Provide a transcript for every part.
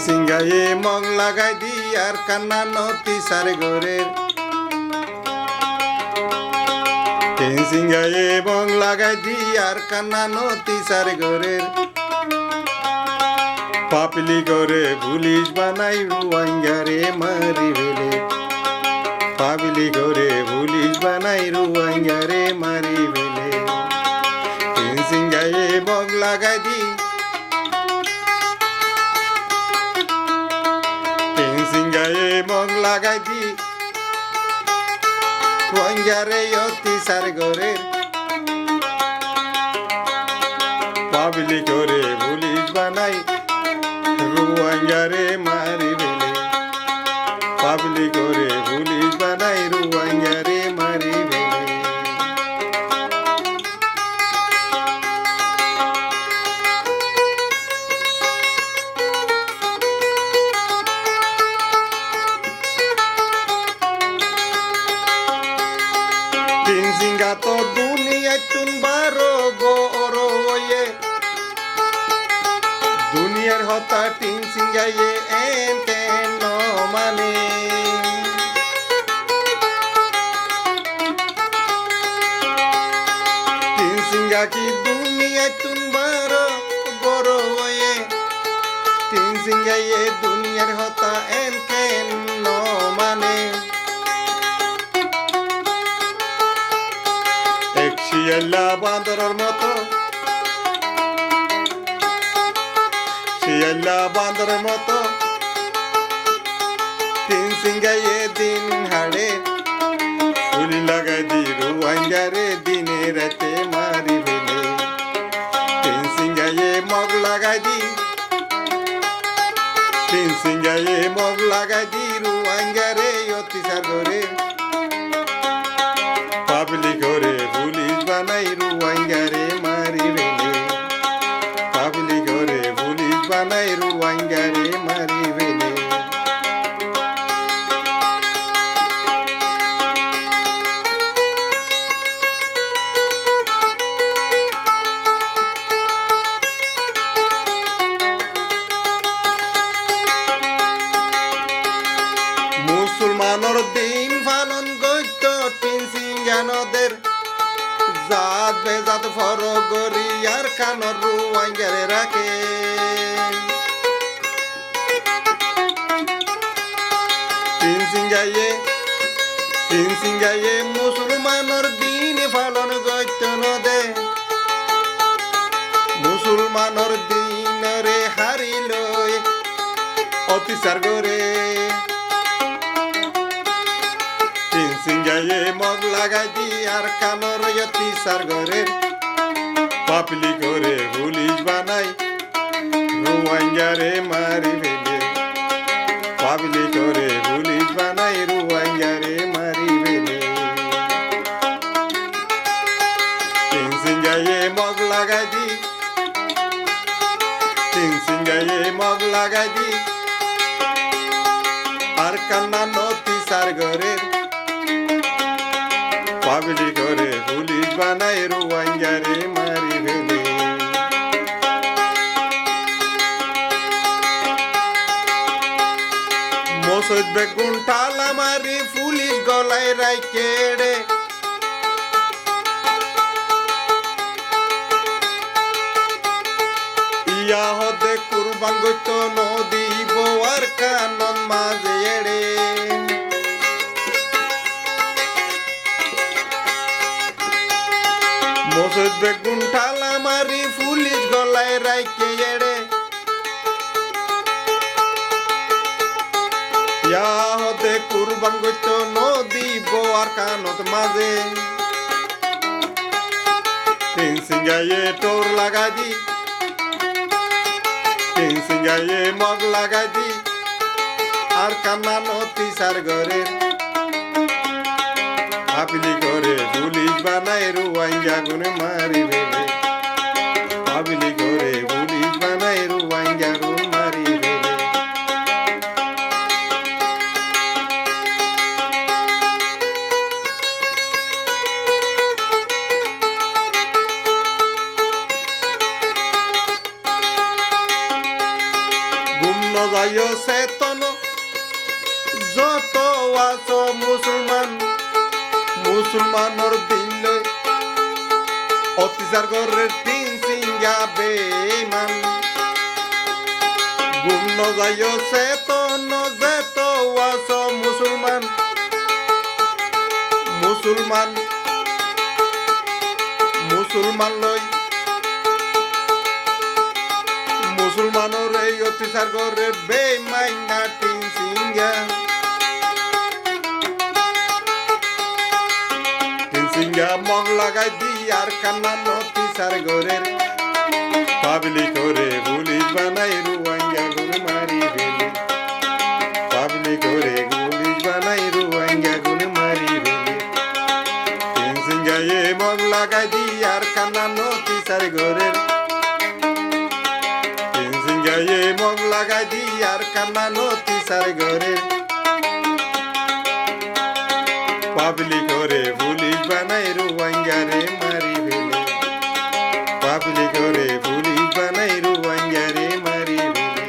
সিংহায়ে মং লাগাই দি আর কান্না নতি সারে গোরের সিংহায়ে মং লাগাই দি আর কান্না নতি সারে গোরের পাপলি করে পুলিশ বানাই রুয়াঙ্গারে মারি বেলে পাপলি করে পুলিশ বানাই রুয়াঙ্গারে মারি বেলে সিংহায়ে মং লাগাই দি সিংহায়ে মগ লাগাই দি রুয়াঙ্গারে অতি সার গোরের পাবলি করে পুলিশ বানাই রুয়াঙ্গারে মারি বেলে পাবলি করে পুলিশ বানাই রুয়াঙ্গারে মারি বেলে সিংহা তো দুনিয়া তুন বারো বড় হয়ে দুনিয়ার হতা টিন সিংহায়ে এন কেন মানে টিন সিংহা কি দুনিয়া তুন বারো বড় হয়ে টিন সিংহায়ে দুনিয়ার হতা এন কেন মানে শিয়াল্লা বান্দরের মতো শিয়াল্লা বান্দরের মতো তিন সিংহায়ে দিন হাড়ে ফুলি লাগাই দি রুয়াঙ্গারে দিনে রাতে মারি বেলে তিন সিংহায়ে মগ লাগাই দি তিন সিংহায়ে মগ লাগাই দি রুয়াঙ্গারে অতি সাগরে পাবলি করে পুলিশ বানাই রুয়াঙ্গারে মারি বেলে পাবলি করে পুলিশ বানাই রুয়াঙ্গারে মারি বেলে মুসলমানর দিন পালন করত তিন সিংহানদের জাত বেজাত ফরগরি আর কানর রুয়াঙ্গারে রাখে তিন সিংহায়ে মুসলমানর দিন পালন করত নদে মুসলমানর দিন রে হারিল অতিচার করে সিংহায়ে মগ লাগাই দি আর কানর অতি সার ঘরের পাপলি করে পুলিশ বানাই রুয়াঙ্গারে মারি বেলে পাপলি করে পুলিশ বানাই রুয়াঙ্গারে মারি বেলে সিংহায়ে মগ লাগাই দি সিংহায়ে মগ লাগাই দি আর কান্না নতি সার ঘরের পাবলি করে পুলিশ বানাই রুয়াঙ্গারে মারি বেলে মসজিদ বেগুন টালা মারি পুলিশ গলায় রাইকে রে ইয়া হদে কুরবান গইত নদী বোয়ার কানন মাঝে এড়ে মসজিদ বেগুন টালা মারি পুলিশ গলায় রাইকে এড়ে ইয়া হদে কুরবান গইত নদী বোয়ার কানত মাঝে তিন সিংহায়ে টোর লাগাই দি তিন সিংহায়ে মগ লাগাই দি আর কান্না নতি সার ঘরের পাপলি করে পুলিশ বানাই রুয়াঙ্গা গুনে মারি বেলে পাপলি করে পুলিশ বানাই রুয়াঙ্গা গুন মারি বেলে চেতন যত আছো মুসলমানর দিন লই অত্যাচার করে তিন সিঙ্গা বেমান গুণ যাইও চেতন যেত আছো মুসলমান লই মুসলমানর এই অত্যাচার করে বেমাইনা তিন সিঙ্গা মগ লাগাই দি আর কান্না অত্যাচার করে পাবলি করে পুলিশ বানাই রুয়াঙ্গা গুলি মারি ফেলে পাবলি করে পুলিশ বানাই রুয়াঙ্গা গুলি মারি ফেলে তিন সিঙ্গায়ে মগ লাগাই দি আর কান্না অত্যাচার করে তিন সিঙ্গায়ে মগ লাগাই দি আর কান্না অত্যাচার করে পাবলি করে পুলিশ বানাই রুয়াঙ্গারে মারি ফেলে পাবলি করে পুলিশ বানাই রুয়াঙ্গারে মারি ফেলে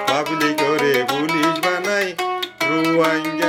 পাবলি করে পুলিশ বানাই রুয়াঙ্গা